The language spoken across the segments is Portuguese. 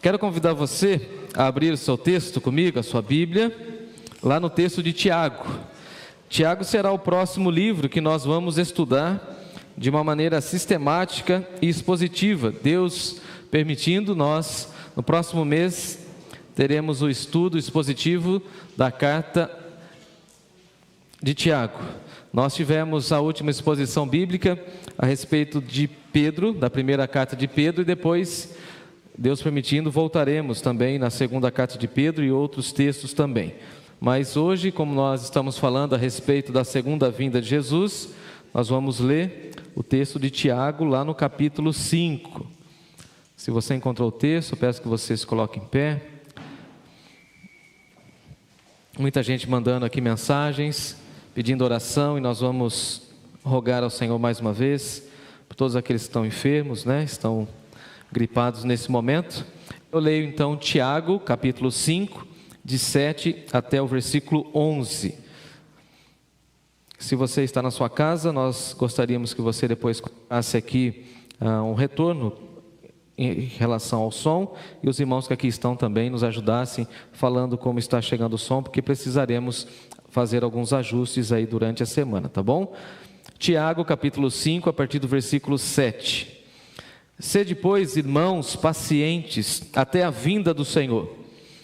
Quero convidar você a abrir o seu texto comigo, a sua Bíblia, lá no texto de Tiago. Tiago será o próximo livro que nós vamos estudar de uma maneira sistemática e expositiva. Deus permitindo, nós, no próximo mês, teremos o estudo expositivo da carta de Tiago. Nós tivemos a última exposição bíblica a respeito de Pedro, da primeira carta de Pedro, e depois, Deus permitindo, voltaremos também na segunda carta de Pedro e outros textos também. Mas hoje, como nós estamos falando a respeito da segunda vinda de Jesus, nós vamos ler o texto de Tiago lá no capítulo 5. Se você encontrou o texto, eu peço que você se coloque em pé. Muita gente mandando aqui mensagens, pedindo oração, e nós vamos rogar ao Senhor mais uma vez, por todos aqueles que estão enfermos, estão gripados nesse momento. Eu leio então Tiago, capítulo 5, de 7 até o versículo 11. Se você está na sua casa, nós gostaríamos que você depois colocasse aqui um retorno em relação ao som, e os irmãos que aqui estão também nos ajudassem falando como está chegando o som, porque precisaremos fazer alguns ajustes aí durante a semana, tá bom? Tiago, capítulo 5, a partir do versículo 7. Sede, pois, irmãos, pacientes até a vinda do Senhor.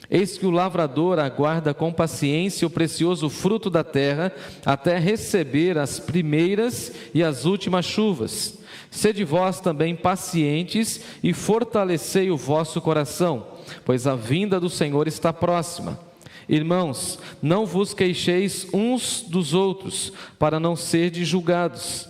Eis que o lavrador aguarda com paciência o precioso fruto da terra, até receber as primeiras e as últimas chuvas. Sede vós também pacientes e fortalecei o vosso coração, pois a vinda do Senhor está próxima. Irmãos, não vos queixeis uns dos outros, para não serdes julgados.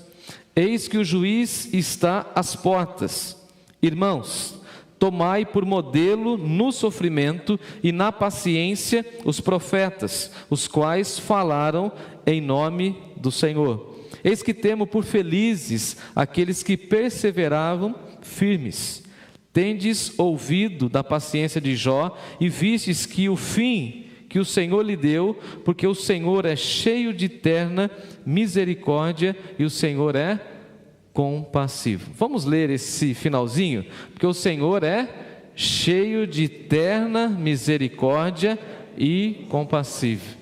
Eis que o juiz está às portas. Irmãos, tomai por modelo no sofrimento e na paciência os profetas, os quais falaram em nome do Senhor. Eis que temo por felizes aqueles que perseveravam firmes. Tendes ouvido da paciência de Jó e vistes que o fim que o Senhor lhe deu, porque o Senhor é cheio de terna misericórdia e o Senhor é compassivo. Vamos ler esse finalzinho, porque o Senhor é cheio de terna misericórdia e compassivo.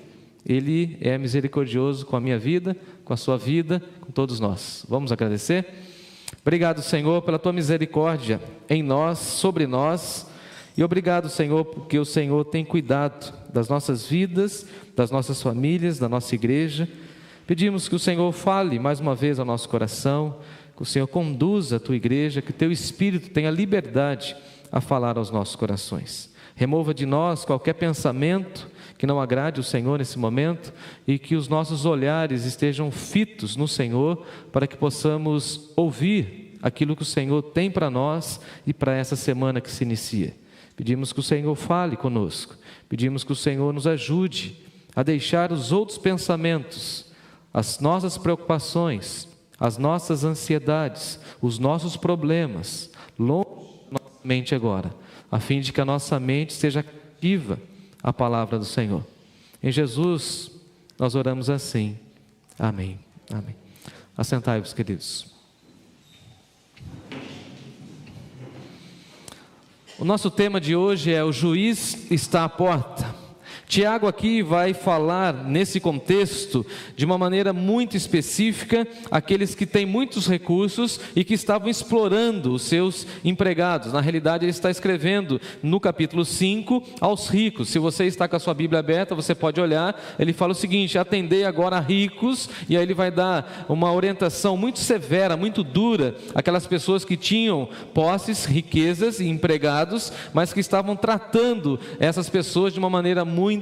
Ele é misericordioso com a minha vida, com a sua vida, com todos nós. Vamos agradecer? Obrigado, Senhor, pela tua misericórdia em nós, sobre nós. E obrigado, Senhor, porque o Senhor tem cuidado das nossas vidas, das nossas famílias, da nossa igreja. Pedimos que o Senhor fale mais uma vez ao nosso coração, que o Senhor conduza a tua igreja, que teu Espírito tenha liberdade a falar aos nossos corações. Remova de nós qualquer pensamento que não agrade o Senhor nesse momento, e que os nossos olhares estejam fitos no Senhor, para que possamos ouvir aquilo que o Senhor tem para nós e para essa semana que se inicia. Pedimos que o Senhor fale conosco, pedimos que o Senhor nos ajude a deixar os outros pensamentos, as nossas preocupações, as nossas ansiedades, os nossos problemas, longe da nossa mente agora, a fim de que a nossa mente seja cativa à palavra do Senhor. Em Jesus, nós oramos assim. Amém. Amém. Assentai-vos, queridos. O nosso tema de hoje é: o juiz está à porta. Tiago aqui vai falar nesse contexto de uma maneira muito específica aqueles que têm muitos recursos e que estavam explorando os seus empregados. Na realidade, ele está escrevendo no capítulo 5 aos ricos. Se você está com a sua Bíblia aberta, você pode olhar. Ele fala o seguinte: atendei agora a ricos, e aí ele vai dar uma orientação muito severa, muito dura àquelas pessoas que tinham posses, riquezas e empregados, mas que estavam tratando essas pessoas de uma maneira muito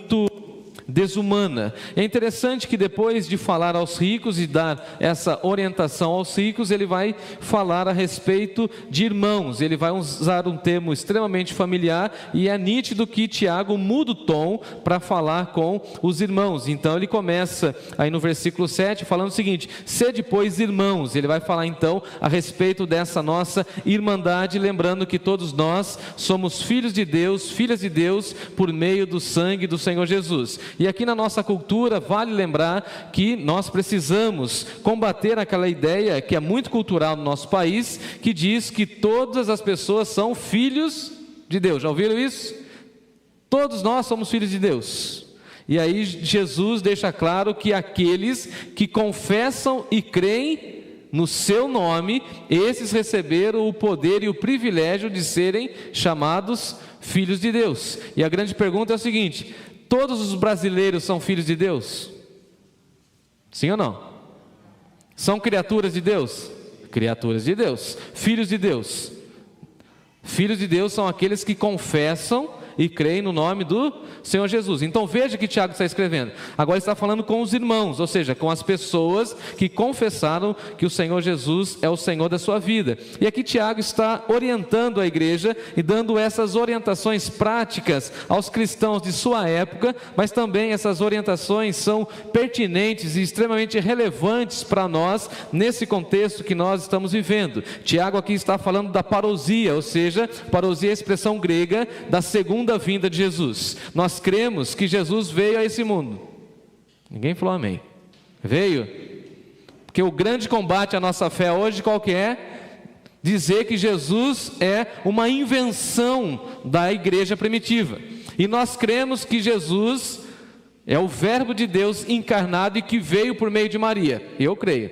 desumana. É interessante que depois de falar aos ricos e dar essa orientação aos ricos, ele vai falar a respeito de irmãos. Ele vai usar um termo extremamente familiar, e é nítido que Tiago muda o tom para falar com os irmãos. Então ele começa aí no versículo 7 falando o seguinte: sede, pois, irmãos. Ele vai falar então a respeito dessa nossa irmandade, lembrando que todos nós somos filhos de Deus, filhas de Deus, por meio do sangue do Senhor Jesus. E aqui na nossa cultura vale lembrar que nós precisamos combater aquela ideia que é muito cultural no nosso país, que diz que todas as pessoas são filhos de Deus. Já ouviram isso? Todos nós somos filhos de Deus. E aí Jesus deixa claro que aqueles que confessam e creem no seu nome, esses receberam o poder e o privilégio de serem chamados filhos de Deus. E a grande pergunta é o seguinte: todos os brasileiros são filhos de Deus? Sim ou não? São criaturas de Deus? Criaturas de Deus. Filhos de Deus? Filhos de Deus são aqueles que confessam e creem no nome do Senhor Jesus. Então veja que Tiago está escrevendo. Agora está falando com os irmãos, ou seja, com as pessoas que confessaram que o Senhor Jesus é o Senhor da sua vida. E aqui Tiago está orientando a igreja e dando essas orientações práticas aos cristãos de sua época, mas também essas orientações são pertinentes e extremamente relevantes para nós nesse contexto que nós estamos vivendo. Tiago aqui está falando da parousia, ou seja, parousia é a expressão grega da segunda vinda de Jesus. Nós cremos que Jesus veio a esse mundo. Ninguém falou amém. Veio? Porque o grande combate à nossa fé hoje qual que é? Dizer que Jesus é uma invenção da igreja primitiva. E nós cremos que Jesus é o Verbo de Deus encarnado e que veio por meio de Maria. Eu creio.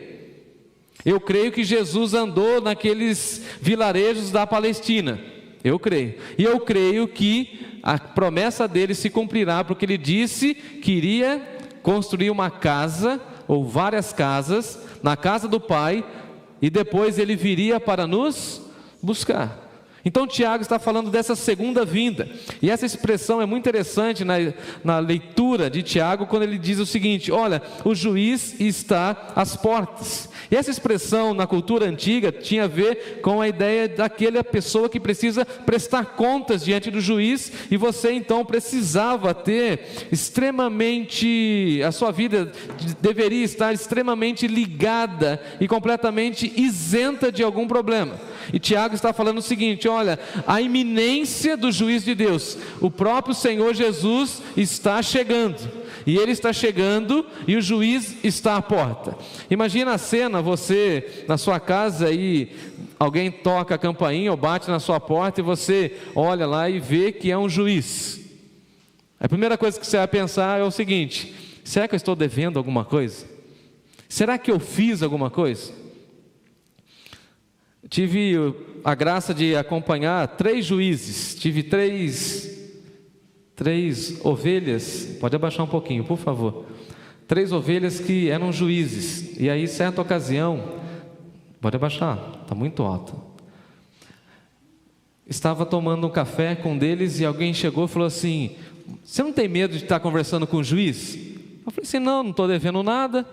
Eu creio que Jesus andou naqueles vilarejos da Palestina. Eu creio. E eu creio que a promessa dele se cumprirá, porque ele disse que iria construir uma casa, ou várias casas, na casa do Pai, e depois ele viria para nos buscar. Então Tiago está falando dessa segunda vinda, e essa expressão é muito interessante na leitura de Tiago, quando ele diz o seguinte: olha, o juiz está às portas. E essa expressão na cultura antiga tinha a ver com a ideia daquela pessoa que precisa prestar contas diante do juiz, e você então precisava ter extremamente, a sua vida deveria estar extremamente ligada e completamente isenta de algum problema. E Tiago está falando o seguinte: olha, a iminência do juízo de Deus, o próprio Senhor Jesus está chegando, e Ele está chegando e o juiz está à porta. Imagina a cena, você na sua casa e alguém toca a campainha ou bate na sua porta e você olha lá e vê que é um juiz. A primeira coisa que você vai pensar é o seguinte: será que eu estou devendo alguma coisa? Será que eu fiz alguma coisa? Tive a graça de acompanhar 3 juízes, tive três ovelhas, pode abaixar um pouquinho, por favor, 3 ovelhas que eram juízes, e aí certa ocasião, pode abaixar, está muito alto, estava tomando um café com um deles e alguém chegou e falou assim: você não tem medo de estar conversando com o juiz? Eu falei assim: não estou devendo nada.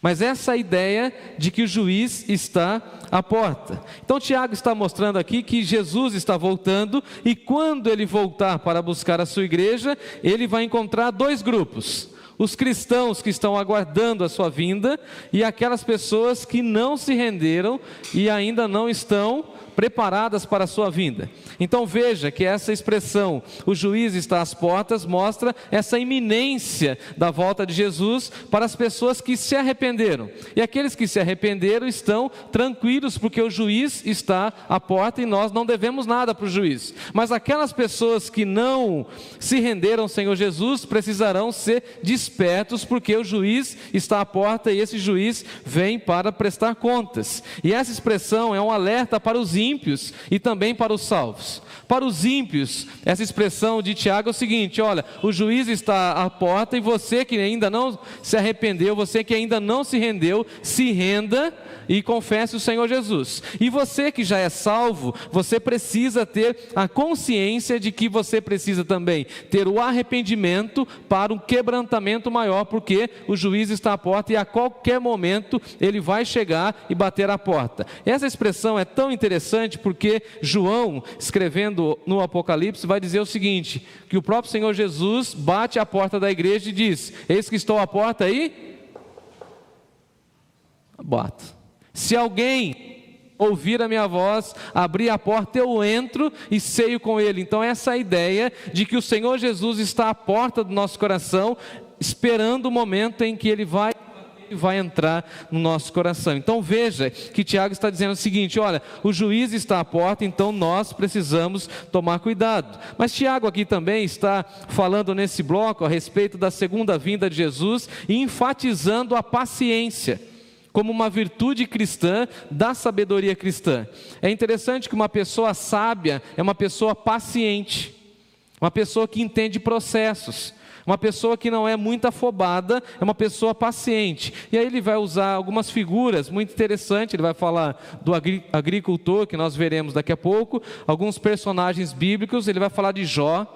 Mas essa é a ideia de que o juiz está à porta. Então Tiago está mostrando aqui que Jesus está voltando, e quando ele voltar para buscar a sua igreja, ele vai encontrar 2 grupos: os cristãos que estão aguardando a sua vinda, e aquelas pessoas que não se renderam e ainda não estão preparadas para a sua vinda. Então veja que essa expressão, o juiz está às portas, mostra essa iminência da volta de Jesus para as pessoas que se arrependeram. E aqueles que se arrependeram estão tranquilos, porque o juiz está à porta e nós não devemos nada para o juiz. Mas aquelas pessoas que não se renderam ao Senhor Jesus precisarão ser despertos, porque o juiz está à porta e esse juiz vem para prestar contas. E essa expressão é um alerta para os ímpios e também para os salvos. Para os ímpios, essa expressão de Tiago é o seguinte: olha, o juiz está à porta e você que ainda não se arrependeu, você que ainda não se rendeu, se renda e confesse o Senhor Jesus. E você que já é salvo, você precisa ter a consciência de que você precisa também ter o arrependimento para um quebrantamento maior, porque o juiz está à porta e a qualquer momento ele vai chegar e bater à porta. Essa expressão é tão interessante porque João, escrevendo no Apocalipse, vai dizer o seguinte: que o próprio Senhor Jesus bate à porta da igreja e diz: eis que estou à porta aí, bato. Se alguém ouvir a minha voz, abrir a porta, eu entro e ceio com ele. Então essa é a ideia de que o Senhor Jesus está à porta do nosso coração, esperando o momento em que ele vai bater vai entrar no nosso coração. Então veja que Tiago está dizendo o seguinte: olha, o juiz está à porta, então nós precisamos tomar cuidado. Mas Tiago aqui também está falando nesse bloco a respeito da segunda vinda de Jesus e enfatizando a paciência como uma virtude cristã, da sabedoria cristã. É interessante que uma pessoa sábia é uma pessoa paciente, uma pessoa que entende processos, uma pessoa que não é muito afobada, é uma pessoa paciente. E aí ele vai usar algumas figuras muito interessantes. Ele vai falar do agricultor, que nós veremos daqui a pouco, alguns personagens bíblicos. Ele vai falar de Jó.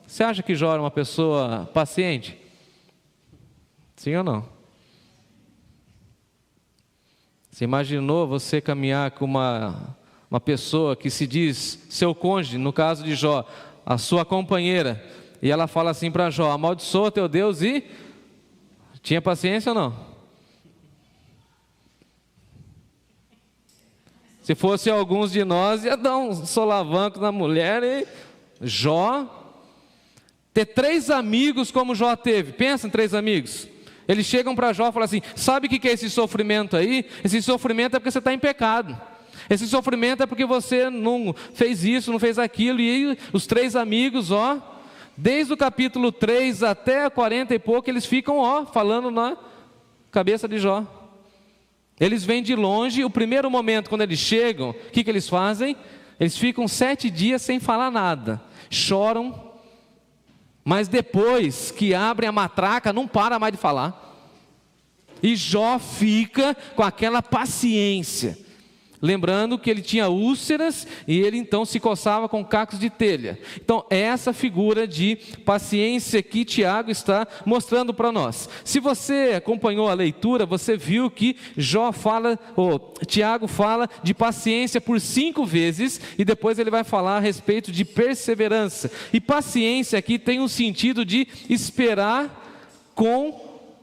Você acha que Jó era uma pessoa paciente? Sim ou não? Você imaginou você caminhar com uma pessoa que se diz seu cônjuge, no caso de Jó, a sua companheira, e ela fala assim para Jó: amaldiçoa teu Deus, e tinha paciência ou não? Se fosse alguns de nós, ia dar um solavanco na mulher. E Jó, ter 3 amigos como Jó teve, pensa em 3 amigos. Eles chegam para Jó e falam assim: sabe o que é esse sofrimento aí? Esse sofrimento é porque você está em pecado. Esse sofrimento é porque você não fez isso, não fez aquilo. E aí, os 3 amigos, desde o capítulo 3 até 40 e pouco, eles ficam, falando na cabeça de Jó. Eles vêm de longe. O primeiro momento, quando eles chegam, o que eles fazem? Eles ficam 7 dias sem falar nada, choram. Mas depois que abrem a matraca, não para mais de falar. E Jó fica com aquela paciência. Lembrando que ele tinha úlceras e ele então se coçava com cacos de telha. Então essa figura de paciência que Tiago está mostrando para nós. Se você acompanhou a leitura, você viu que Tiago fala de paciência por 5 vezes e depois ele vai falar a respeito de perseverança. E paciência aqui tem um sentido de esperar com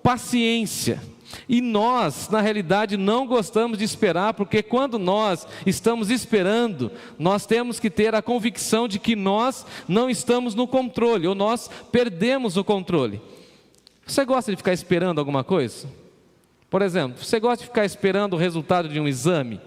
paciência. E nós, na realidade, não gostamos de esperar, porque quando nós estamos esperando, nós temos que ter a convicção de que nós não estamos no controle, ou nós perdemos o controle. Você gosta de ficar esperando alguma coisa? Por exemplo, você gosta de ficar esperando o resultado de um exame?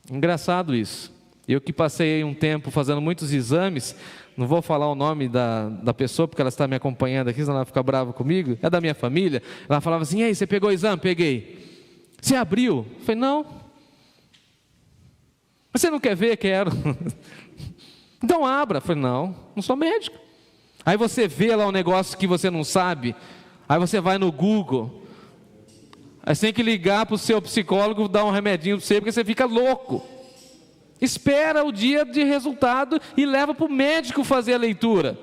Engraçado isso. Eu que passei um tempo fazendo muitos exames, não vou falar o nome da pessoa, porque ela está me acompanhando aqui, senão ela fica brava comigo, é da minha família. Ela falava assim: e aí, você pegou o exame? Peguei. Você abriu? Eu falei: não. Você não quer ver? Quero. Então abra. Eu falei: não sou médico. Aí você vê lá um negócio que você não sabe, aí você vai no Google, aí você tem que ligar para o seu psicólogo, dar um remedinho para você, porque você fica louco. Espera o dia de resultado e leva para o médico fazer a leitura.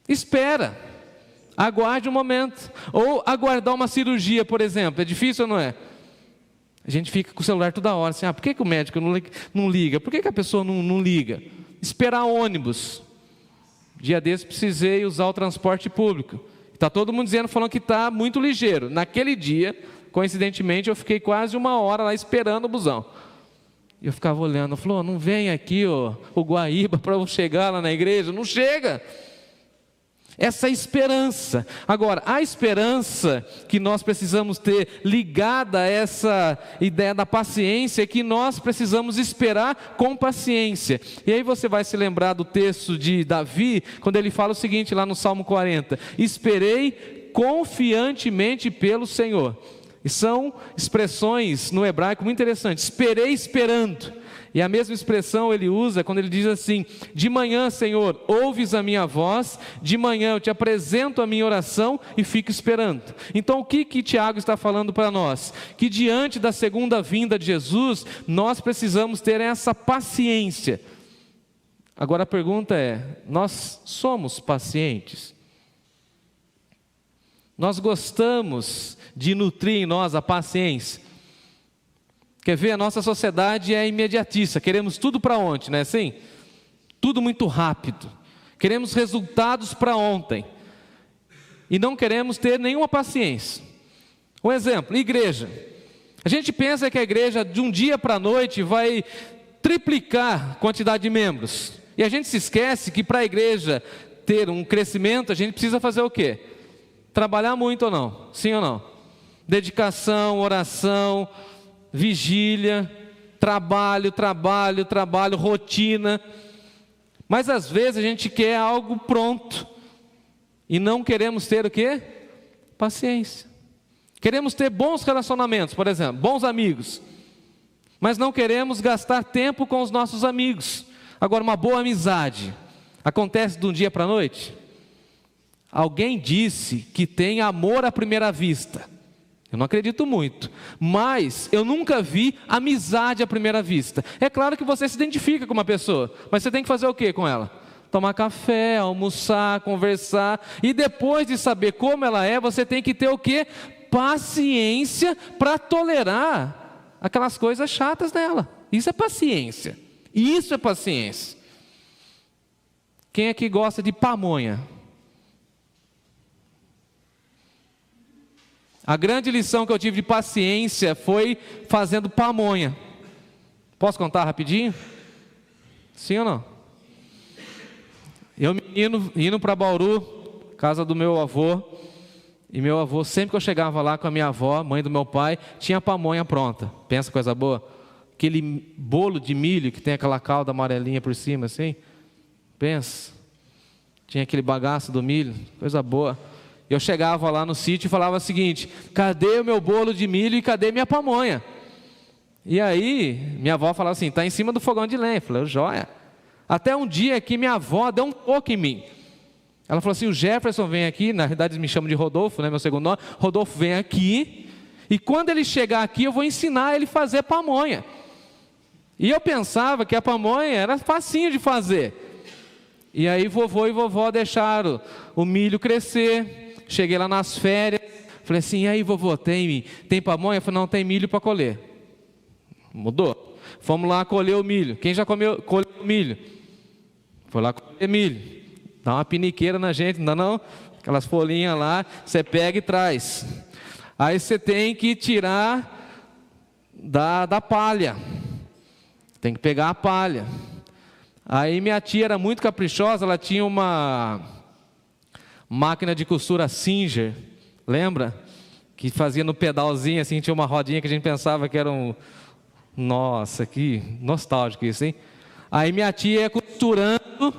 Espera. Aguarde um momento. Ou aguardar uma cirurgia, por exemplo. É difícil ou não é? A gente fica com o celular toda hora. Assim, por que o médico não liga? Por que a pessoa não liga? Esperar ônibus. Dia desse precisei usar o transporte público. Está todo mundo falando que está muito ligeiro. Naquele dia, coincidentemente, eu fiquei quase 1 hora lá esperando o busão. Eu ficava olhando, falou: não vem aqui o Guaíba para eu chegar lá na igreja. Não chega. Essa esperança. Agora, a esperança que nós precisamos ter ligada a essa ideia da paciência é que nós precisamos esperar com paciência. E aí você vai se lembrar do texto de Davi, quando ele fala o seguinte lá no Salmo 40: esperei confiantemente pelo Senhor. E são expressões no hebraico muito interessantes. Esperei esperando. E a mesma expressão ele usa quando ele diz assim: de manhã, Senhor, ouves a minha voz, de manhã eu te apresento a minha oração e fico esperando. Então o que Tiago está falando para nós? Que diante da segunda vinda de Jesus, nós precisamos ter essa paciência. Agora a pergunta é: nós somos pacientes? Nós gostamos de nutrir em nós a paciência? Quer ver? A nossa sociedade é imediatista, queremos tudo para ontem, não é assim? Tudo muito rápido, queremos resultados para ontem, e não queremos ter nenhuma paciência. Um exemplo, igreja. A gente pensa que a igreja de um dia para a noite vai triplicar a quantidade de membros, e a gente se esquece que para a igreja ter um crescimento, a gente precisa fazer o quê? Trabalhar muito ou não? Sim ou não? Dedicação, oração, vigília, trabalho, rotina. Mas às vezes a gente quer algo pronto e não queremos ter o quê? Paciência. Queremos ter bons relacionamentos, por exemplo, bons amigos, mas não queremos gastar tempo com os nossos amigos. Agora, uma boa amizade acontece de um dia para a noite? Alguém disse que tem amor à primeira vista. Eu não acredito muito, mas eu nunca vi amizade à primeira vista. É claro que você se identifica com uma pessoa, mas você tem que fazer o que com ela? Tomar café, almoçar, conversar, e depois de saber como ela é, você tem que ter o quê? Paciência para tolerar aquelas coisas chatas dela. Isso é paciência. Isso é paciência. Quem é que gosta de pamonha? A grande lição que eu tive de paciência foi fazendo pamonha. Posso contar rapidinho? Sim ou não? Eu menino, indo para Bauru, casa do meu avô. E meu avô, sempre que eu chegava lá com a minha avó, mãe do meu pai, tinha pamonha pronta. Pensa coisa boa? Aquele bolo de milho que tem aquela calda amarelinha por cima assim. Pensa. Tinha aquele bagaço do milho, coisa boa. Eu chegava lá no sítio e falava o seguinte: cadê o meu bolo de milho e cadê minha pamonha? E aí, minha avó falava assim: está em cima do fogão de lenha. Eu falei: joia. Até um dia que minha avó deu um toque em mim. Ela falou assim: o Jefferson vem aqui, na verdade eles me chamam de Rodolfo, né, meu segundo nome. Rodolfo vem aqui, e quando ele chegar aqui eu vou ensinar ele a fazer pamonha. E eu pensava que a pamonha era facinho de fazer. E aí vovô e vovó deixaram o milho crescer. Cheguei lá nas férias, falei assim: e aí vovô, tem pamonha? Eu falei: não, tem milho para colher. Mudou. Fomos lá colher o milho. Quem já colheu milho? Foi lá colher milho. Dá uma piniqueira na gente, não dá não? Aquelas folhinhas lá, você pega e traz. Aí você tem que tirar da palha. Tem que pegar a palha. Aí minha tia era muito caprichosa, ela tinha uma máquina de costura Singer, lembra? Que fazia no pedalzinho assim, tinha uma rodinha que a gente pensava que era um... Nossa, que nostálgico isso, hein? Aí minha tia ia costurando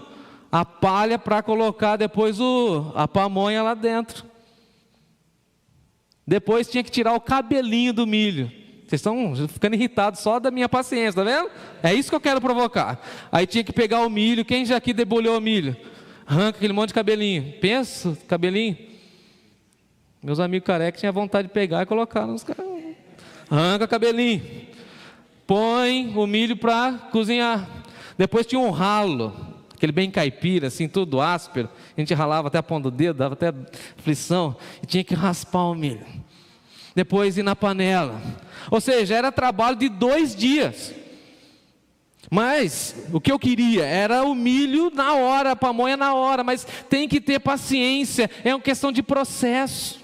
a palha para colocar depois a pamonha lá dentro. Depois tinha que tirar o cabelinho do milho. Vocês estão ficando irritados só da minha paciência, tá vendo? É isso que eu quero provocar. Aí tinha que pegar o milho. Quem já aqui debulhou o milho? Arranca aquele monte de cabelinho. Pensa, cabelinho. Meus amigos carecas tinham vontade de pegar e colocar nos caras. Arranca cabelinho. Põe o milho para cozinhar. Depois tinha um ralo, aquele bem caipira, assim, tudo áspero. A gente ralava até a ponta do dedo, dava até aflição. E tinha que raspar o milho. Depois ir na panela. Ou seja, era trabalho de 2 dias. Mas o que eu queria era o milho na hora, a pamonha na hora. Mas tem que ter paciência, é uma questão de processo.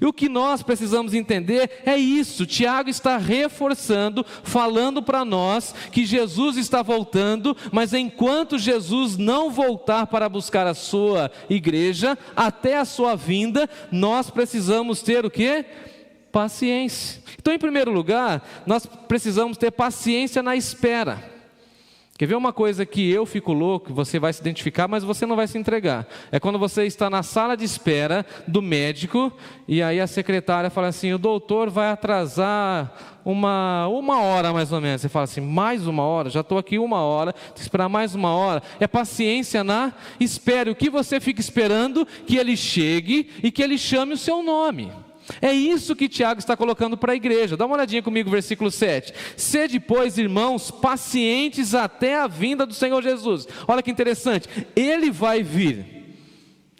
E o que nós precisamos entender é isso. Tiago está reforçando, falando para nós que Jesus está voltando, mas enquanto Jesus não voltar para buscar a sua igreja, até a sua vinda, nós precisamos ter o quê? Paciência. Então, em primeiro lugar, nós precisamos ter paciência na espera. Quer ver uma coisa que eu fico louco, você vai se identificar, mas você não vai se entregar? É quando você está na sala de espera do médico, e aí a secretária fala assim: o doutor vai atrasar uma hora mais ou menos. Você fala assim: mais 1 hora? Já estou aqui 1 hora, tem que esperar mais 1 hora. É paciência na espera. O que você fica esperando? Que ele chegue e que ele chame o seu nome. É isso que Tiago está colocando para a igreja. Dá uma olhadinha comigo, versículo 7. Sede, pois, irmãos, pacientes até a vinda do Senhor Jesus. Olha que interessante. Ele vai vir.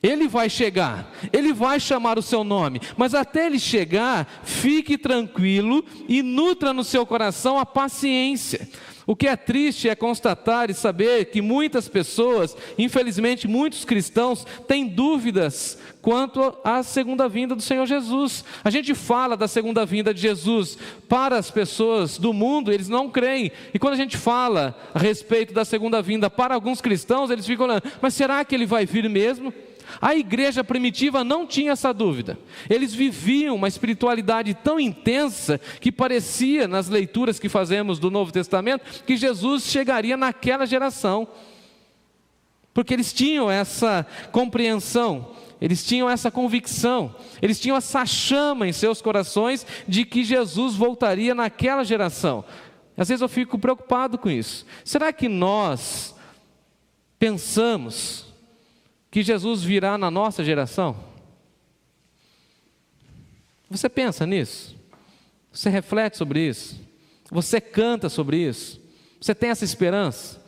Ele vai chegar. Ele vai chamar o seu nome. Mas até ele chegar, fique tranquilo e nutra no seu coração a paciência. O que é triste é constatar e saber que muitas pessoas, infelizmente muitos cristãos, têm dúvidas quanto à segunda vinda do Senhor Jesus. A gente fala da segunda vinda de Jesus para as pessoas do mundo, eles não creem. E quando a gente fala a respeito da segunda vinda para alguns cristãos, eles ficam olhando: mas será que ele vai vir mesmo? A igreja primitiva não tinha essa dúvida. Eles viviam uma espiritualidade tão intensa que parecia, nas leituras que fazemos do Novo Testamento, que Jesus chegaria naquela geração. Porque eles tinham essa compreensão, eles tinham essa convicção, eles tinham essa chama em seus corações de que Jesus voltaria naquela geração. Às vezes eu fico preocupado com isso. Será que nós pensamos que Jesus virá na nossa geração? Você pensa nisso? Você reflete sobre isso? Você canta sobre isso? Você tem essa esperança?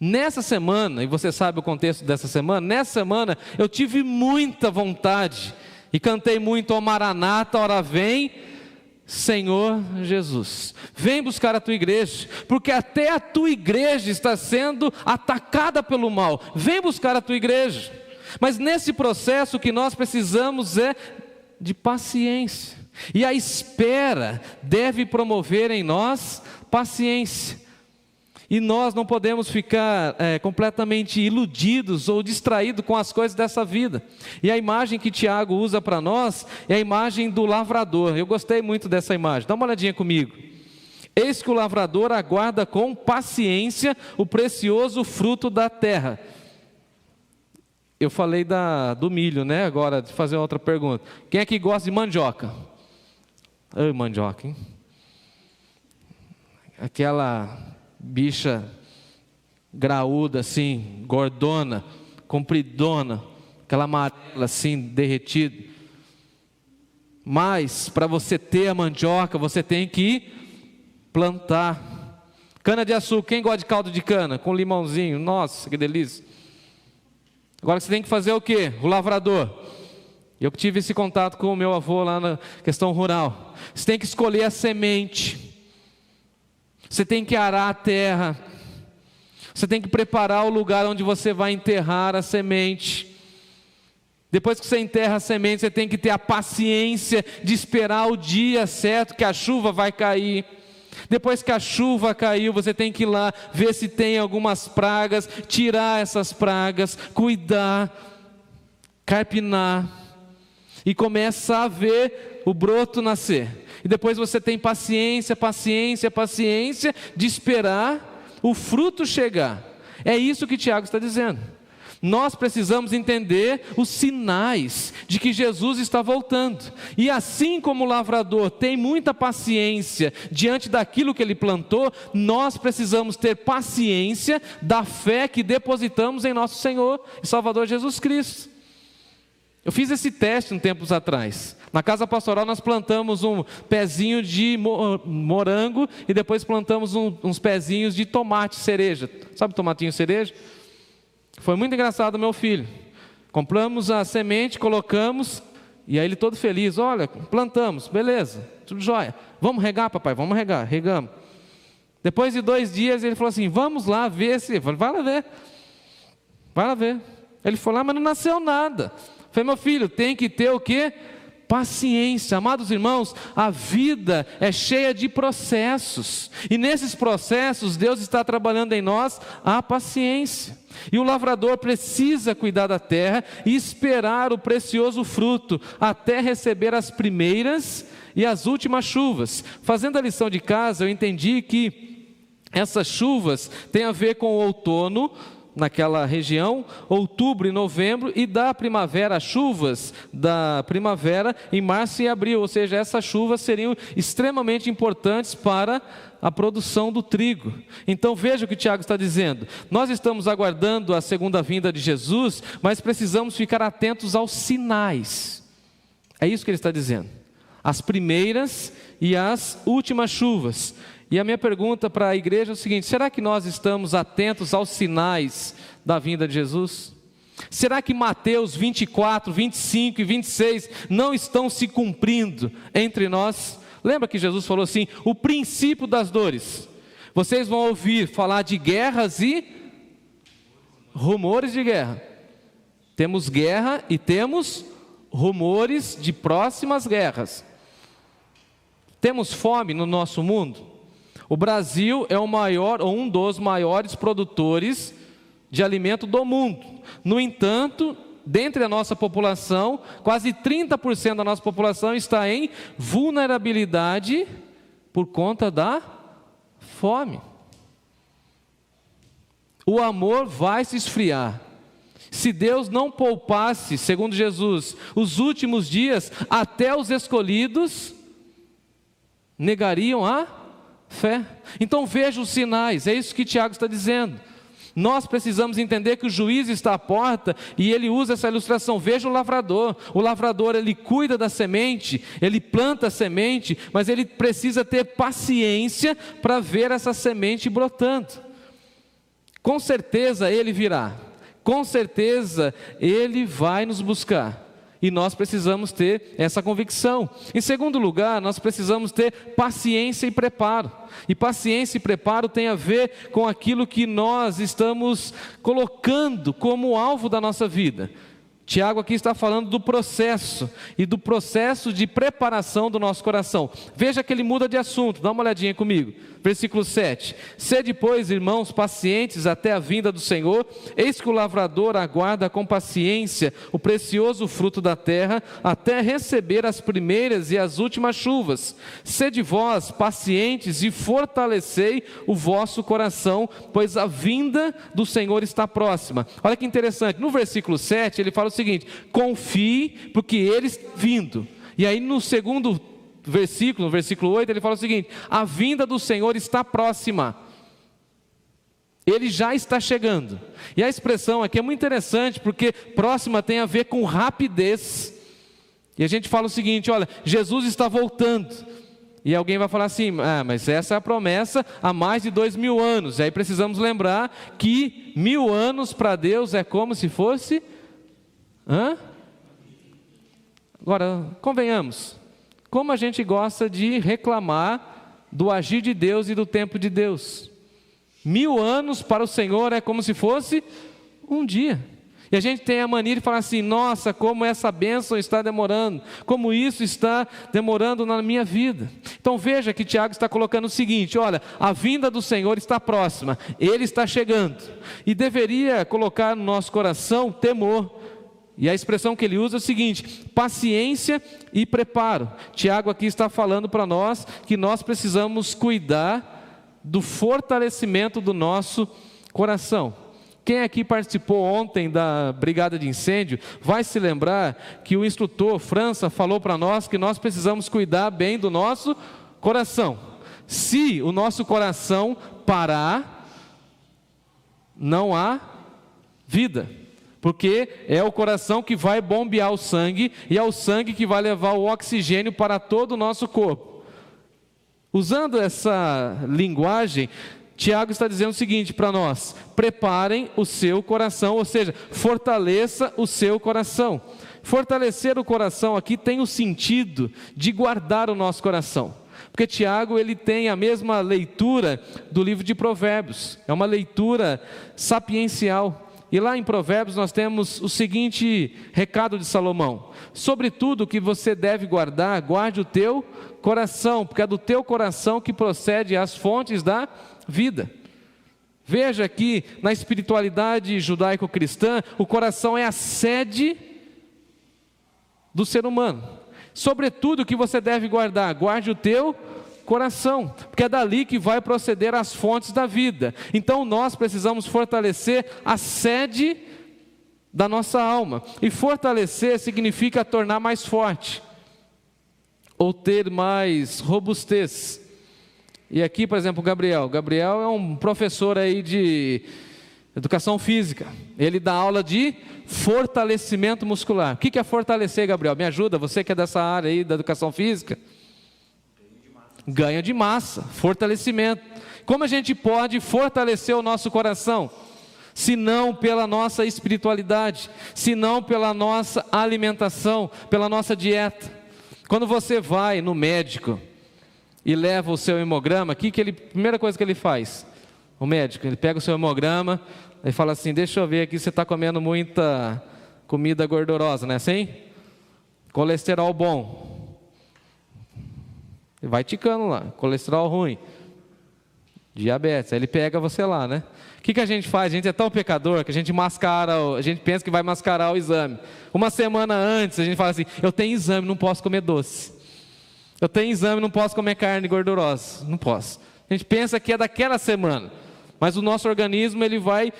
Nessa semana, e você sabe o contexto dessa semana, nessa semana eu tive muita vontade e cantei muito: ó Maranata, ora vem, Senhor Jesus. Vem buscar a tua igreja, porque até a tua igreja está sendo atacada pelo mal. Vem buscar a tua igreja. Mas nesse processo o que nós precisamos é de paciência, e a espera deve promover em nós paciência. E nós não podemos ficar completamente iludidos ou distraídos com as coisas dessa vida. E a imagem que Tiago usa para nós é a imagem do lavrador. Eu gostei muito dessa imagem, dá uma olhadinha comigo. Eis que o lavrador aguarda com paciência o precioso fruto da terra. Eu falei do milho, né? Agora, de fazer outra pergunta. Quem é que gosta de mandioca? Ai, mandioca, hein? Aquela bicha graúda assim, gordona, compridona, aquela amarela assim, derretida. Mas, para você ter a mandioca, você tem que plantar. Cana de açúcar, quem gosta de caldo de cana? Com limãozinho, nossa, que delícia. Agora você tem que fazer o quê? O lavrador. Eu tive esse contato com o meu avô lá na questão rural. Você tem que escolher a semente. Você tem que arar a terra. Você tem que preparar o lugar onde você vai enterrar a semente. Depois que você enterra a semente, você tem que ter a paciência de esperar o dia certo que a chuva vai cair. Depois que a chuva caiu, você tem que ir lá ver se tem algumas pragas, tirar essas pragas, cuidar, carpinar, e começa a ver o broto nascer. E depois você tem paciência de esperar o fruto chegar. É isso que Tiago está dizendo. Nós precisamos entender os sinais de que Jesus está voltando. E assim como o lavrador tem muita paciência diante daquilo que ele plantou, nós precisamos ter paciência da fé que depositamos em nosso Senhor e Salvador Jesus Cristo. Eu fiz esse teste um tempos atrás. Na casa pastoral nós plantamos um pezinho de morango e depois plantamos uns pezinhos de tomate cereja. Sabe tomatinho cereja? Foi muito engraçado, meu filho. Compramos a semente, colocamos, e aí ele todo feliz: olha, plantamos, beleza, tudo jóia. Vamos regar, papai, vamos regar. Regamos. Depois de 2 dias ele falou assim: vamos lá ver se... Eu falei: vai lá ver. Vai lá ver. Ele foi lá, mas não nasceu nada. Eu falei: meu filho, tem que ter o quê? Paciência. Amados irmãos, a vida é cheia de processos, e nesses processos Deus está trabalhando em nós a paciência. E o lavrador precisa cuidar da terra e esperar o precioso fruto até receber as primeiras e as últimas chuvas. Fazendo a lição de casa, eu entendi que essas chuvas têm a ver com o outono naquela região, outubro e novembro, e da primavera, as chuvas da primavera em março e abril. Ou seja, essas chuvas seriam extremamente importantes para a produção do trigo. Então veja o que Tiago está dizendo: nós estamos aguardando a segunda vinda de Jesus, mas precisamos ficar atentos aos sinais. É isso que ele está dizendo: as primeiras e as últimas chuvas. E a minha pergunta para a igreja é o seguinte: será que nós estamos atentos aos sinais da vinda de Jesus? Será que Mateus 24, 25 e 26 não estão se cumprindo entre nós? Lembra que Jesus falou assim: o princípio das dores. Vocês vão ouvir falar de guerras e rumores de guerra. Temos guerra e temos rumores de próximas guerras. Temos fome no nosso mundo. O Brasil é o maior, ou um dos maiores produtores de alimento do mundo. No entanto, dentre a nossa população, quase 30% da nossa população está em vulnerabilidade por conta da fome. O amor vai se esfriar. Se Deus não poupasse, segundo Jesus, os últimos dias, até os escolhidos negariam a fé. Então veja os sinais, é isso que Tiago está dizendo. Nós precisamos entender que o juiz está à porta e ele usa essa ilustração. Veja o lavrador ele cuida da semente, ele planta a semente, mas ele precisa ter paciência para ver essa semente brotando. Com certeza ele virá, com certeza ele vai nos buscar. E nós precisamos ter essa convicção. Em segundo lugar, nós precisamos ter paciência e preparo. E paciência e preparo tem a ver com aquilo que nós estamos colocando como alvo da nossa vida. Tiago aqui está falando do processo, e do processo de preparação do nosso coração. Veja que ele muda de assunto, dá uma olhadinha comigo. Versículo 7. Sede, pois, irmãos, pacientes até a vinda do Senhor, eis que o lavrador aguarda com paciência o precioso fruto da terra, até receber as primeiras e as últimas chuvas. Sede vós pacientes e fortalecei o vosso coração, pois a vinda do Senhor está próxima. Olha que interessante, no versículo 7 ele fala o seguinte: confie, porque ele está vindo. E aí no segundo versículo, no versículo 8, ele fala o seguinte: a vinda do Senhor está próxima. Ele já está chegando. E a expressão aqui é muito interessante, porque próxima tem a ver com rapidez. E a gente fala o seguinte: olha, Jesus está voltando. E alguém vai falar assim: mas essa é a promessa há mais de 2000 anos. E aí precisamos lembrar que 1000 anos para Deus é como se fosse... Agora, convenhamos, como a gente gosta de reclamar do agir de Deus e do tempo de Deus. 1000 anos para o Senhor é como se fosse um dia. E a gente tem a mania de falar assim: nossa, como essa bênção está demorando, como isso está demorando na minha vida. Então veja que Tiago está colocando o seguinte: olha, a vinda do Senhor está próxima, Ele está chegando. E deveria colocar no nosso coração temor. E a expressão que ele usa é o seguinte: paciência e preparo. Tiago aqui está falando para nós que nós precisamos cuidar do fortalecimento do nosso coração. Quem aqui participou ontem da brigada de incêndio vai se lembrar que o instrutor França falou para nós que nós precisamos cuidar bem do nosso coração. Se o nosso coração parar, não há vida. Porque é o coração que vai bombear o sangue, e é o sangue que vai levar o oxigênio para todo o nosso corpo. Usando essa linguagem, Tiago está dizendo o seguinte para nós: preparem o seu coração, ou seja, fortaleça o seu coração. Fortalecer o coração aqui tem o sentido de guardar o nosso coração. Porque Tiago ele tem a mesma leitura do livro de Provérbios, é uma leitura sapiencial. E lá em Provérbios nós temos o seguinte recado de Salomão: sobretudo o que você deve guardar, guarde o teu coração, porque é do teu coração que procede as fontes da vida. Veja aqui, na espiritualidade judaico-cristã, o coração é a sede do ser humano. Sobretudo o que você deve guardar, guarde o teu coração, porque é dali que vai proceder as fontes da vida. Então nós precisamos fortalecer a sede da nossa alma, e fortalecer significa tornar mais forte, ou ter mais robustez. E aqui, por exemplo, Gabriel é um professor aí de educação física, ele dá aula de fortalecimento muscular. O que é fortalecer, Gabriel? Me ajuda, você que é dessa área aí da educação física. Ganho de massa, fortalecimento. Como a gente pode fortalecer o nosso coração? Se não pela nossa espiritualidade, se não pela nossa alimentação, pela nossa dieta. Quando você vai no médico e leva o seu hemograma, primeira coisa que ele faz? O médico, ele pega o seu hemograma e fala assim: deixa eu ver aqui, você está comendo muita comida gordurosa, não é assim? Colesterol bom. Vai ticando lá, colesterol ruim, Diabetes. Aí ele pega você lá, né? O que a gente faz? A gente é tão pecador que a gente a gente pensa que vai mascarar o exame. Uma semana antes a gente fala assim, eu tenho exame, não posso comer doce. Eu tenho exame, não posso comer carne gordurosa. Não posso. A gente pensa que é daquela semana. Mas o nosso organismo, ele vai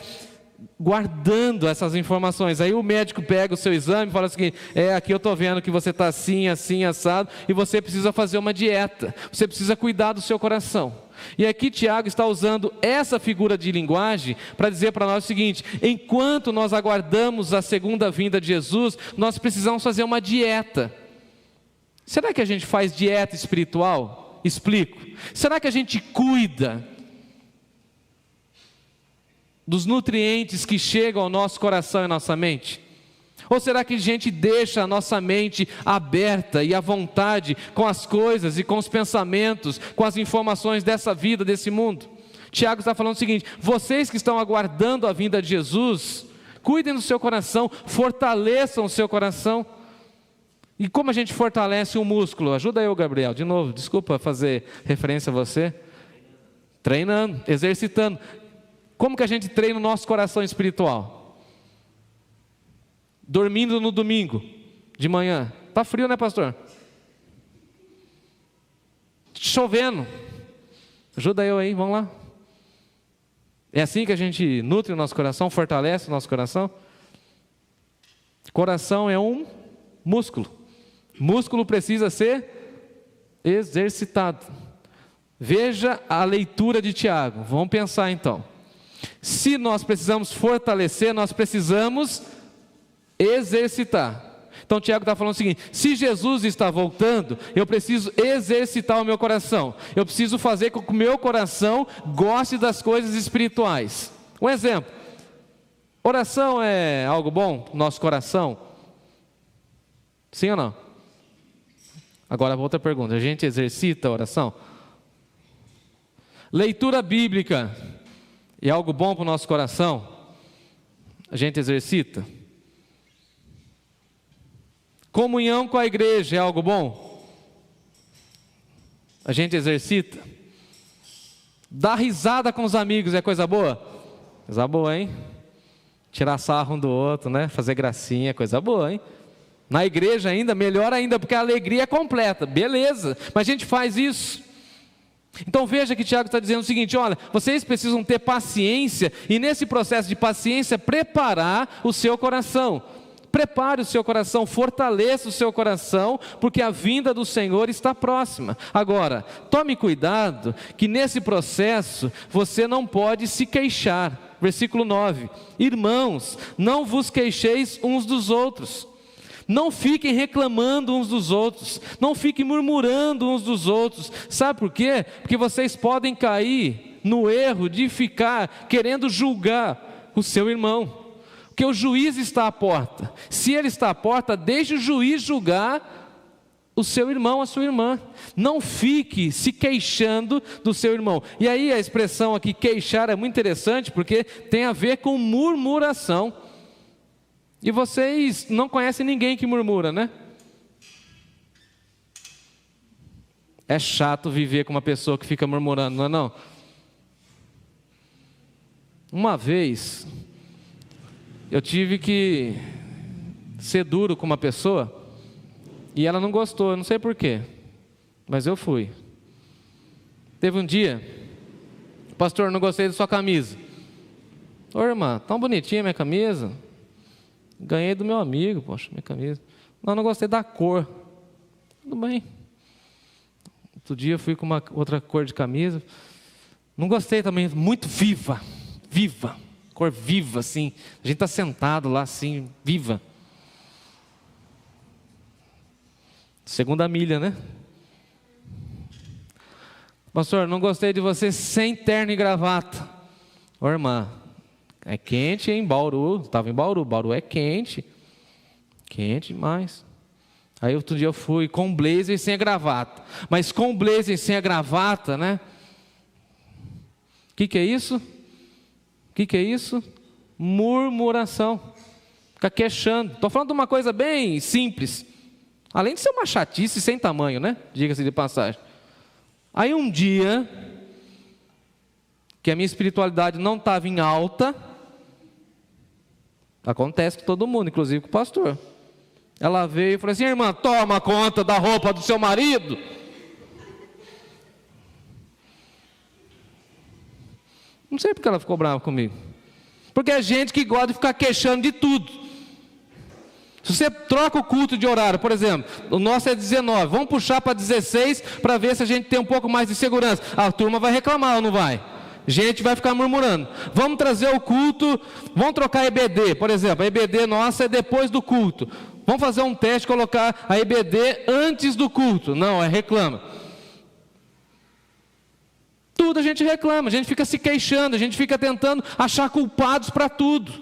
guardando essas informações. Aí o médico pega o seu exame e fala assim, aqui eu estou vendo que você está assim, assim, assado, e você precisa fazer uma dieta. Você precisa cuidar do seu coração. E aqui Tiago está usando essa figura de linguagem para dizer para nós o seguinte: enquanto nós aguardamos a segunda vinda de Jesus, nós precisamos fazer uma dieta. Será que a gente faz dieta espiritual? Explico. Será que a gente cuida dos nutrientes que chegam ao nosso coração e nossa mente? Ou será que a gente deixa a nossa mente aberta e à vontade com as coisas e com os pensamentos, com as informações dessa vida, desse mundo? Tiago está falando o seguinte: vocês que estão aguardando a vinda de Jesus, cuidem do seu coração, fortaleçam o seu coração. E como a gente fortalece um músculo? Ajuda eu, Gabriel, de novo, desculpa fazer referência a você. Treinando, exercitando. Como que a gente treina o nosso coração espiritual? Dormindo no domingo, de manhã. Está frio, né, pastor? Chovendo. Ajuda eu aí, vamos lá. É assim que a gente nutre o nosso coração, fortalece o nosso coração? Coração é um músculo. Músculo precisa ser exercitado. Veja a leitura de Tiago. Vamos pensar então. Se nós precisamos fortalecer, nós precisamos exercitar. Então Tiago está falando o seguinte: se Jesus está voltando, eu preciso exercitar o meu coração. Eu preciso fazer com que o meu coração goste das coisas espirituais. Um exemplo: oração é algo bom? Nosso coração? Sim ou não? Agora outra pergunta: a gente exercita a oração? Leitura bíblica é algo bom para o nosso coração? A gente exercita? Comunhão com a igreja é algo bom? A gente exercita? Dar risada com os amigos é coisa boa? Coisa boa, hein? Tirar sarro um do outro, né? Fazer gracinha, coisa boa, hein? Na igreja ainda, melhor ainda, porque a alegria é completa, beleza, mas a gente faz isso. Então veja que Tiago está dizendo o seguinte: olha, vocês precisam ter paciência, e nesse processo de paciência, preparar o seu coração. Prepare o seu coração, fortaleça o seu coração, porque a vinda do Senhor está próxima. Agora, tome cuidado que nesse processo você não pode se queixar. Versículo 9: irmãos, não vos queixeis uns dos outros. Não fiquem reclamando uns dos outros, não fiquem murmurando uns dos outros. Sabe por quê? Porque vocês podem cair no erro de ficar querendo julgar o seu irmão. Porque o juiz está à porta. Se ele está à porta, deixe o juiz julgar o seu irmão, a sua irmã. Não fique se queixando do seu irmão. E aí a expressão aqui, queixar, é muito interessante, porque tem a ver com murmuração. E vocês não conhecem ninguém que murmura, né? É chato viver com uma pessoa que fica murmurando, não é não? Uma vez, eu tive que ser duro com uma pessoa, e ela não gostou, eu não sei porquê, mas eu fui. Teve um dia: pastor, não gostei da sua camisa. Ô irmã, tão bonitinha minha camisa. Ganhei do meu amigo, poxa, minha camisa. Não gostei da cor. Tudo bem. Outro dia eu fui com uma outra cor de camisa. Não gostei também, muito viva. Viva. Cor viva, assim. A gente está sentado lá, assim, viva. Segunda milha, né? Pastor, não gostei de você sem terno e gravata. Ô irmã, é quente em Bauru, estava em Bauru, Bauru é quente demais. Aí outro dia eu fui com blazer e sem a gravata, mas com blazer e sem a gravata, né? O que é isso? O que é isso? Murmuração, fica queixando. Estou falando de uma coisa bem simples, além de ser uma chatice sem tamanho, né? Diga-se de passagem. Aí um dia, que a minha espiritualidade não estava em alta. Acontece com todo mundo, inclusive com o pastor. Ela veio e falou assim: irmã, toma conta da roupa do seu marido. Não sei porque ela ficou brava comigo. Porque é gente que gosta de ficar queixando de tudo. Se você troca o culto de horário, por exemplo, o nosso é 19, vamos puxar para 16 para ver se a gente tem um pouco mais de segurança. A turma vai reclamar ou não vai? Gente vai ficar murmurando. Vamos trazer o culto, vamos trocar a EBD, por exemplo. A EBD nossa é depois do culto. Vamos fazer um teste, colocar a EBD antes do culto. Não, reclama. Tudo a gente reclama, a gente fica se queixando, a gente fica tentando achar culpados para tudo.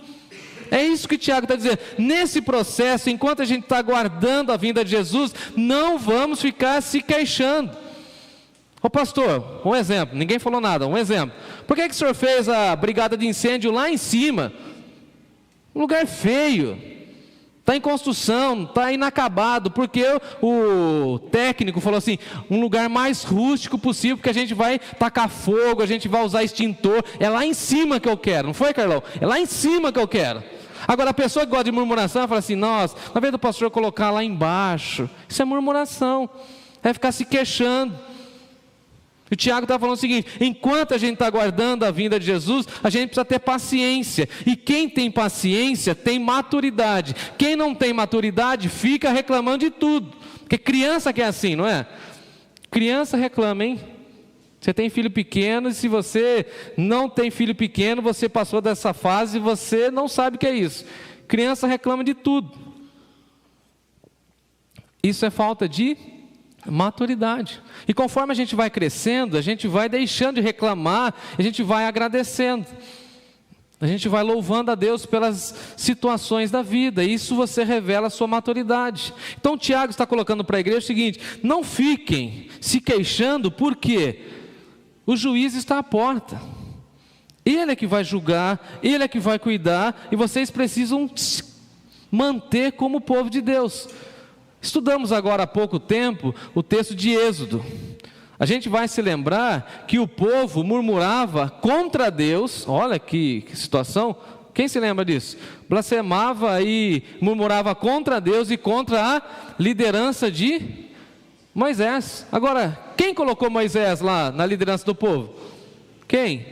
É isso que Tiago está dizendo. Nesse processo, enquanto a gente está aguardando a vinda de Jesus, não vamos ficar se queixando. Ô pastor, um exemplo, ninguém falou nada, um exemplo. Por que o senhor fez a brigada de incêndio lá em cima? Um lugar feio. Está em construção, está inacabado, porque o técnico falou assim, um lugar mais rústico possível, porque a gente vai tacar fogo, a gente vai usar extintor, é lá em cima que eu quero, não foi, Carlão? É lá em cima que eu quero. Agora a pessoa que gosta de murmuração, fala assim, nossa, na vez do pastor colocar lá embaixo, isso é murmuração, é ficar se queixando. O Tiago está falando o seguinte, enquanto a gente está aguardando a vinda de Jesus, a gente precisa ter paciência, e quem tem paciência tem maturidade, quem não tem maturidade fica reclamando de tudo, porque criança que é assim, não é? Criança reclama, hein? Você tem filho pequeno, e se você não tem filho pequeno, você passou dessa fase, você não sabe o que é isso. Criança reclama de tudo. Isso é falta de maturidade. E conforme a gente vai crescendo, a gente vai deixando de reclamar, a gente vai agradecendo, a gente vai louvando a Deus pelas situações da vida. Isso você revela a sua maturidade. Então Tiago está colocando para a igreja o seguinte: não fiquem se queixando, porque o juiz está à porta, ele é que vai julgar, ele é que vai cuidar, e vocês precisam manter como povo de Deus. Estudamos agora há pouco tempo o texto de Êxodo. A gente vai se lembrar que o povo murmurava contra Deus. Olha que situação. Quem se lembra disso? Blasfemava e murmurava contra Deus e contra a liderança de Moisés. Agora, quem colocou Moisés lá na liderança do povo? Quem?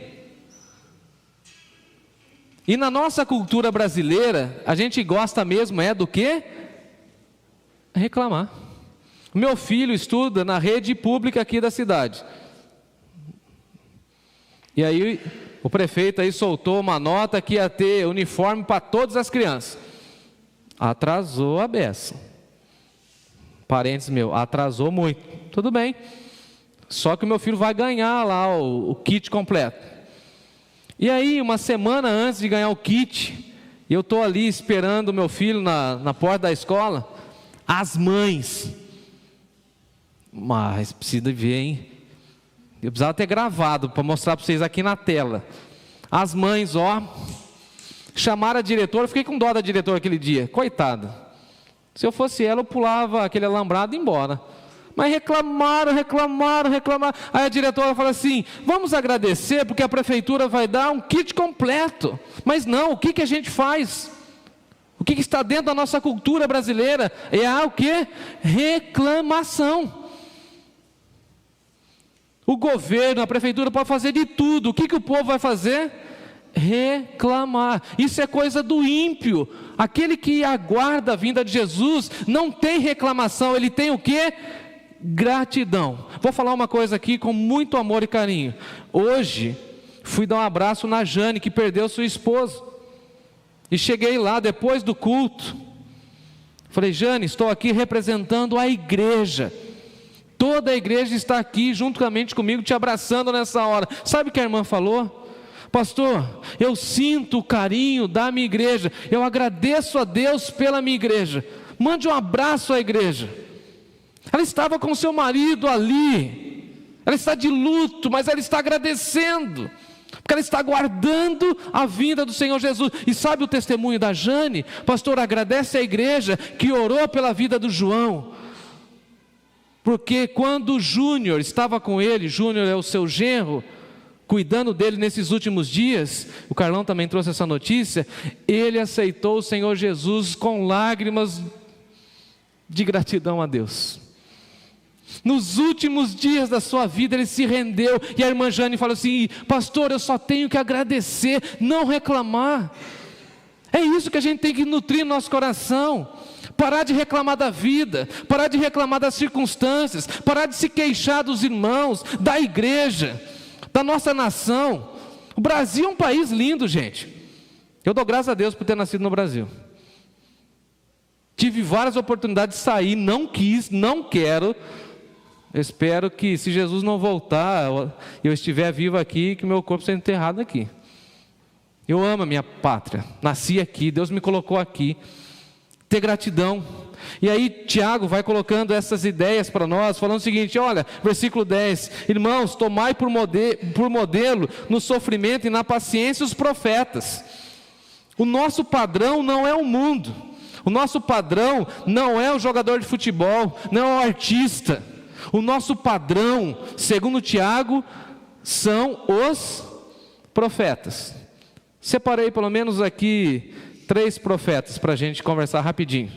E na nossa cultura brasileira, a gente gosta mesmo do quê? Reclamar. Meu filho estuda na rede pública aqui da cidade. E aí o prefeito aí soltou uma nota que ia ter uniforme para todas as crianças. Atrasou a beça. Parênteses meu, atrasou muito. Tudo bem. Só que o meu filho vai ganhar lá o kit completo. E aí, uma semana antes de ganhar o kit, eu estou ali esperando o meu filho na porta da escola. As mães, mas precisa ver, hein? Eu precisava ter gravado para mostrar para vocês aqui na tela. As mães, chamaram a diretora. Eu fiquei com dó da diretora aquele dia, coitada. Se eu fosse ela, eu pulava aquele alambrado e ia embora. Mas reclamaram. Aí a diretora falou assim: vamos agradecer porque a prefeitura vai dar um kit completo. Mas não, o que a gente faz? O que está dentro da nossa cultura brasileira é o quê? Reclamação. O governo, a prefeitura pode fazer de tudo. O que o povo vai fazer? Reclamar. Isso é coisa do ímpio. Aquele que aguarda a vinda de Jesus não tem reclamação, ele tem o quê? Gratidão. Vou falar uma coisa aqui com muito amor e carinho. Hoje fui dar um abraço na Jane, que perdeu sua esposa. E cheguei lá depois do culto. Falei: Jane, estou aqui representando a igreja. Toda a igreja está aqui juntamente comigo, te abraçando nessa hora. Sabe o que a irmã falou? Pastor, eu sinto o carinho da minha igreja. Eu agradeço a Deus pela minha igreja. Mande um abraço à igreja. Ela estava com seu marido ali. Ela está de luto, mas ela está agradecendo, porque ela está aguardando a vinda do Senhor Jesus. E sabe o testemunho da Jane? Pastor, agradece a igreja que orou pela vida do João, porque quando o Júnior estava com ele, Júnior é o seu genro, cuidando dele nesses últimos dias, o Carlão também trouxe essa notícia, ele aceitou o Senhor Jesus com lágrimas de gratidão a Deus. Nos últimos dias da sua vida ele se rendeu, e a irmã Jane falou assim: pastor, eu só tenho que agradecer, não reclamar. É isso que a gente tem que nutrir no nosso coração. Parar de reclamar da vida, parar de reclamar das circunstâncias, parar de se queixar dos irmãos, da igreja, da nossa nação. O Brasil é um país lindo, gente. Eu dou graças a Deus por ter nascido no Brasil. Tive várias oportunidades de sair, não quis, não quero. Eu espero que, se Jesus não voltar, eu estiver vivo aqui, que meu corpo seja enterrado aqui. Eu amo a minha pátria, nasci aqui, Deus me colocou aqui. Ter gratidão. E aí Tiago vai colocando essas ideias para nós, falando o seguinte: olha, versículo 10, irmãos, tomai por modelo no sofrimento e na paciência os profetas. O nosso padrão não é o mundo, o nosso padrão não é o jogador de futebol, não é o artista. O nosso padrão, segundo Tiago, são os profetas. Separei pelo menos aqui 3 profetas para a gente conversar rapidinho.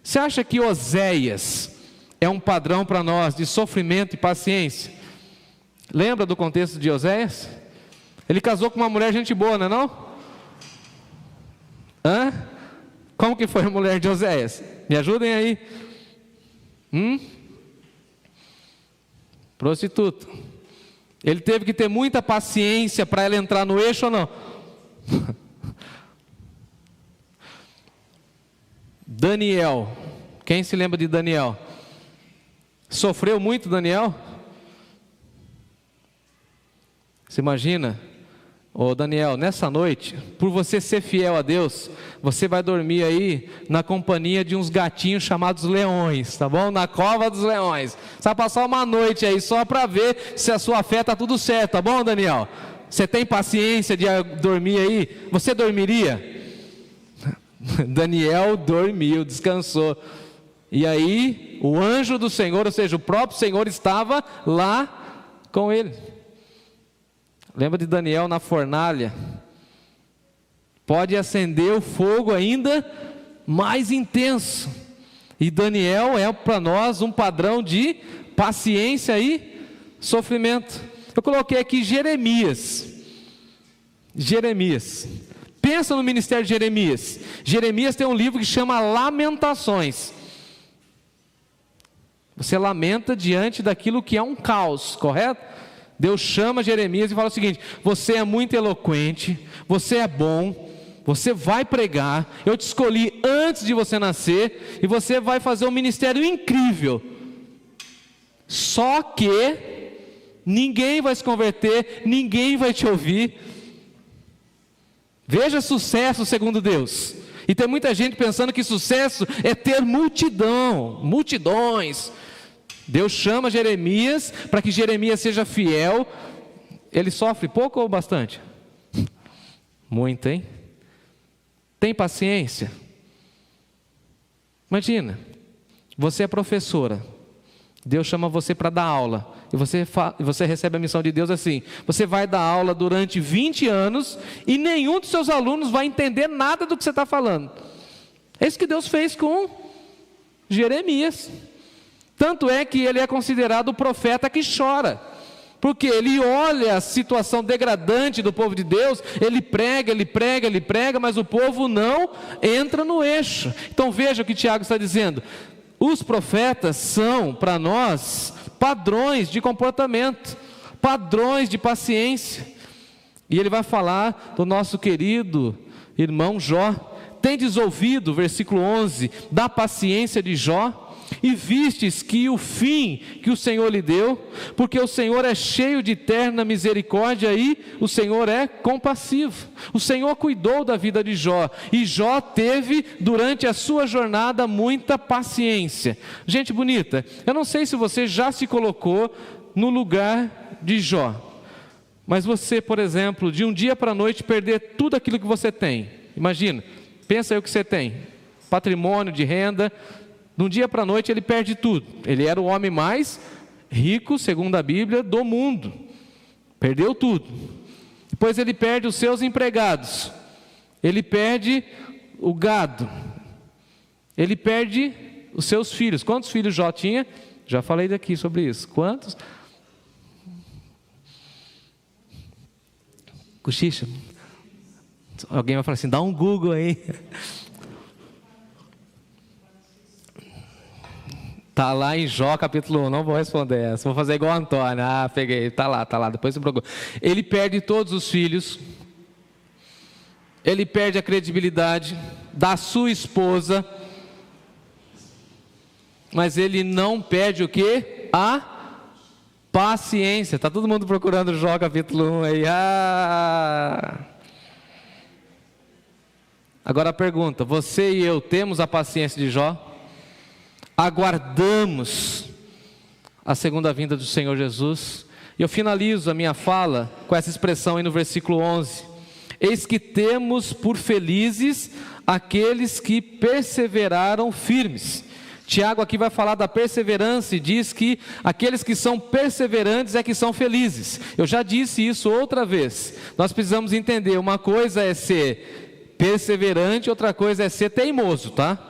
Você acha que Oséias é um padrão para nós de sofrimento e paciência? Lembra do contexto de Oséias? Ele casou com uma mulher gente boa, não é não? Hã? Como que foi a mulher de Oséias? Me ajudem aí. Prostituta. Ele teve que ter muita paciência para ela entrar no eixo ou não? Daniel, quem se lembra de Daniel? Sofreu muito Daniel? Você imagina? Ô Daniel, nessa noite, por você ser fiel a Deus, você vai dormir aí na companhia de uns gatinhos chamados leões, tá bom? Na cova dos leões. Você vai passar uma noite aí só para ver se a sua fé está tudo certo, tá bom, Daniel? Você tem paciência de dormir aí? Você dormiria? Daniel dormiu, descansou. E aí, o anjo do Senhor, ou seja, o próprio Senhor estava lá com ele. Lembra de Daniel na fornalha? Pode acender o fogo ainda mais intenso. E Daniel é para nós um padrão de paciência e sofrimento. Eu coloquei aqui Jeremias. Pensa no ministério de Jeremias. Jeremias tem um livro que chama Lamentações. Você lamenta diante daquilo que é um caos, correto? Deus chama Jeremias e fala o seguinte: você é muito eloquente, você é bom, você vai pregar, eu te escolhi antes de você nascer, e você vai fazer um ministério incrível. Só que ninguém vai se converter, ninguém vai te ouvir. Veja sucesso segundo Deus. E tem muita gente pensando que sucesso é ter multidões. Deus chama Jeremias para que Jeremias seja fiel. Ele sofre pouco ou bastante? Muito, hein? Tem paciência? Imagina, você é professora, Deus chama você para dar aula, e você recebe a missão de Deus assim: você vai dar aula durante 20 anos, e nenhum dos seus alunos vai entender nada do que você está falando. É isso que Deus fez com Jeremias. Tanto é que ele é considerado o profeta que chora, porque ele olha a situação degradante do povo de Deus, ele prega, mas o povo não entra no eixo. Então veja o que Tiago está dizendo: os profetas são para nós padrões de comportamento, padrões de paciência. E ele vai falar do nosso querido irmão Jó. Tendes ouvido, versículo 11, da paciência de Jó, e vistes que o fim que o Senhor lhe deu, porque o Senhor é cheio de terna misericórdia e o Senhor é compassivo. O Senhor cuidou da vida de Jó, e Jó teve durante a sua jornada muita paciência. Gente bonita, eu não sei se você já se colocou no lugar de Jó, mas você, por exemplo, de um dia para a noite perder tudo aquilo que você tem. Imagina, pensa aí o que você tem: patrimônio, de renda. De um dia para a noite ele perde tudo. Ele era o homem mais rico, segundo a Bíblia, do mundo. Perdeu tudo. Depois ele perde os seus empregados. Ele perde o gado. Ele perde os seus filhos. Quantos filhos Jó tinha? Já falei daqui sobre isso. Quantos? Cochicha. Alguém vai falar assim, dá um Google aí. Está lá em Jó capítulo 1, não vou responder essa, vou fazer igual a Antônio. Peguei, está lá, depois você procura. Ele perde todos os filhos, ele perde a credibilidade da sua esposa, mas ele não perde o quê? A paciência. Está todo mundo procurando Jó capítulo 1 aí. Agora a pergunta, você e eu temos a paciência de Jó? Aguardamos a segunda vinda do Senhor Jesus? E eu finalizo a minha fala com essa expressão aí no versículo 11. Eis que temos por felizes aqueles que perseveraram firmes. Tiago aqui vai falar da perseverança e diz que aqueles que são perseverantes é que são felizes. Eu já disse isso outra vez. Nós precisamos entender, uma coisa é ser perseverante, outra coisa é ser teimoso, tá?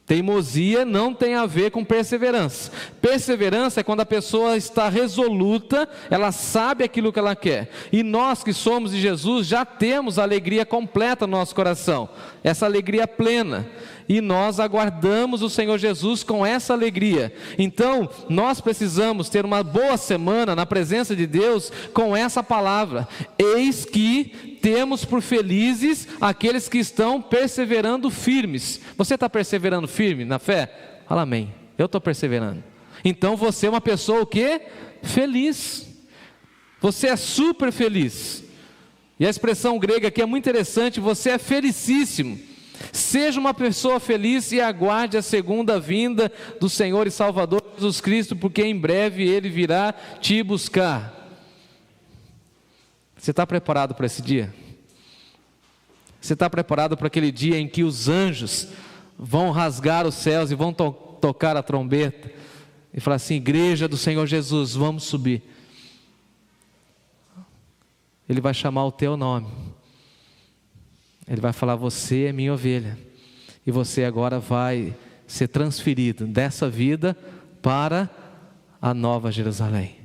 Teimosia não tem a ver com perseverança. Perseverança é quando a pessoa está resoluta, ela sabe aquilo que ela quer. E nós que somos de Jesus já temos a alegria completa no nosso coração, essa alegria plena. E nós aguardamos o Senhor Jesus com essa alegria. Então, nós precisamos ter uma boa semana na presença de Deus com essa palavra. Eis que temos por felizes aqueles que estão perseverando firmes. Você está perseverando firme na fé? Fala amém. Eu estou perseverando. Então você é uma pessoa o quê? Feliz. Você é super feliz. E a expressão grega aqui é muito interessante. Você é felicíssimo. Seja uma pessoa feliz e aguarde a segunda vinda do Senhor e Salvador Jesus Cristo, porque em breve Ele virá te buscar. Você está preparado para esse dia? Você está preparado para aquele dia em que os anjos vão rasgar os céus e vão tocar a trombeta e falar assim: igreja do Senhor Jesus, vamos subir. Ele vai chamar o teu nome. Ele vai falar: você é minha ovelha. E você agora vai ser transferido dessa vida para a nova Jerusalém.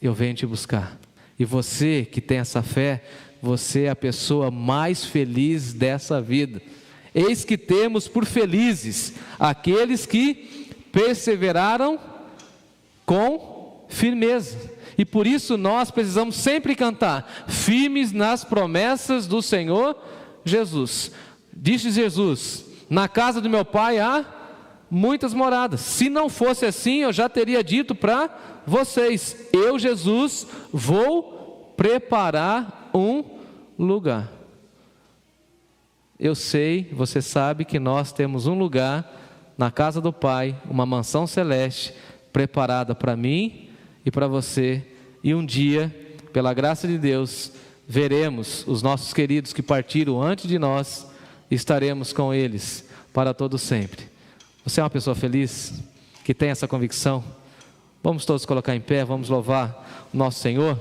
Eu venho te buscar. E você que tem essa fé, você é a pessoa mais feliz dessa vida. Eis que temos por felizes aqueles que perseveraram com firmeza. E por isso nós precisamos sempre cantar: firmes nas promessas do Senhor Jesus. Disse Jesus: na casa do meu pai há muitas moradas. Se não fosse assim, eu já teria dito para vocês: eu, Jesus, vou preparar um lugar. Eu sei, você sabe que nós temos um lugar na casa do Pai, uma mansão celeste preparada para mim e para você. E um dia, pela graça de Deus, veremos os nossos queridos que partiram antes de nós e estaremos com eles para todo sempre. Você é uma pessoa feliz que tem essa convicção? Vamos todos colocar em pé, vamos louvar o nosso Senhor.